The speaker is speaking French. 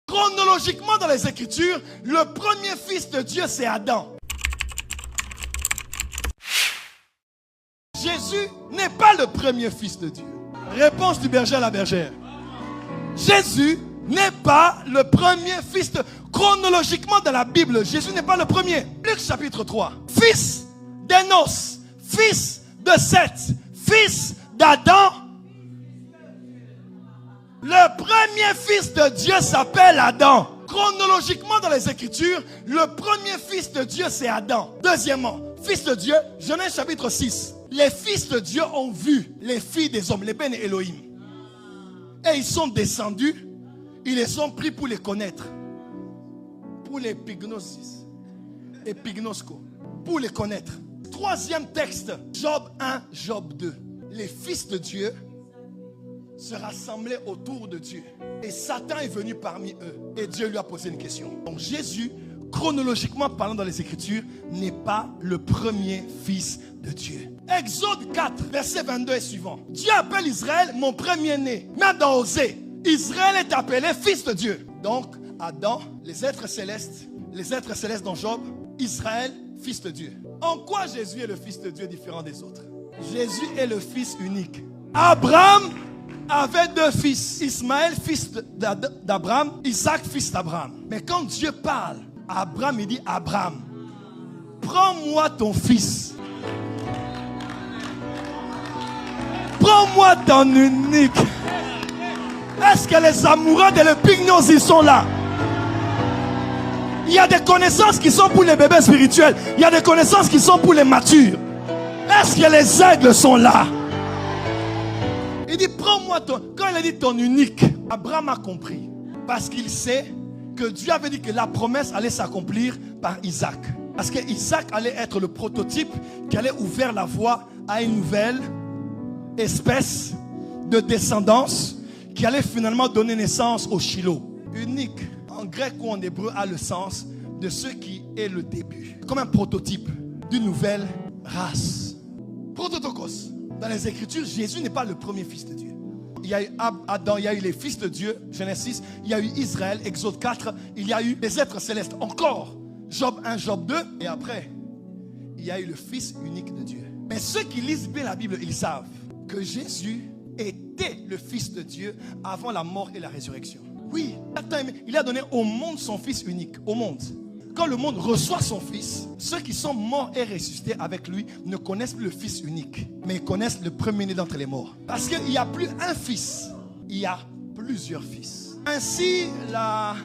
Chronologiquement dans les Écritures, le premier fils de Dieu, c'est Adam. Jésus n'est pas le premier fils de Dieu. Réponse du berger à la bergère. Jésus n'est pas le premier fils de... Chronologiquement dans la Bible, Jésus n'est pas le premier. Luc chapitre 3. Fils d'Énos, fils de Seth, fils d'Adam. Le premier fils de Dieu s'appelle Adam. Chronologiquement dans les Écritures, le premier fils de Dieu c'est Adam. Deuxièmement, fils de Dieu, Genèse chapitre 6. Les fils de Dieu ont vu les filles des hommes, les Ben Elohim. Et ils sont descendus, ils les ont pris pour les connaître. Pour les pignosis et pignosco. Pour les connaître. Troisième texte, Job 1, Job 2. Les fils de Dieu se rassemblaient autour de Dieu. Et Satan est venu parmi eux. Et Dieu lui a posé une question. Donc Jésus, chronologiquement parlant dans les Écritures, n'est pas le premier fils de Dieu. Exode 4, verset 22 et suivant. Dieu appelle Israël mon premier-né. Même dans Osée, Israël est appelé fils de Dieu. Donc, Adam, les êtres célestes dans Job, Israël, fils de Dieu. En quoi Jésus est le fils de Dieu différent des autres? Jésus est le fils unique. Abraham avait deux fils. Ismaël, fils d'Abraham, Isaac, fils d'Abraham. Mais quand Dieu parle à Abraham, il dit Abraham, prends-moi ton fils. Prends-moi ton unique. Est-ce que les amoureux de l'épignos, ils sont là? Il y a des connaissances qui sont pour les bébés spirituels. Il y a des connaissances qui sont pour les matures. Est-ce que les aigles sont là? Il dit, prends-moi ton... Quand il a dit ton unique, Abraham a compris. Parce qu'il sait que Dieu avait dit que la promesse allait s'accomplir par Isaac. Parce que Isaac allait être le prototype qui allait ouvrir la voie à une nouvelle espèce de descendance qui allait finalement donner naissance au Shiloh. Unique, en grec ou en hébreu, a le sens de ce qui est le début. Comme un prototype d'une nouvelle race. Prototokos. Dans les Écritures, Jésus n'est pas le premier fils de Dieu. Il y a eu Adam, il y a eu les fils de Dieu, Genèse 6. Il y a eu Israël, Exode 4. Il y a eu les êtres célestes. Encore, Job 1, Job 2. Et après, il y a eu le fils unique de Dieu. Mais ceux qui lisent bien la Bible, ils savent que Jésus était le fils de Dieu avant la mort et la résurrection. Oui, il a donné au monde son fils unique, au monde. Quand le monde reçoit son fils, ceux qui sont morts et ressuscités avec lui ne connaissent plus le fils unique, mais ils connaissent le premier-né d'entre les morts. Parce qu'il n'y a plus un fils, il y a plusieurs fils. Ainsi, la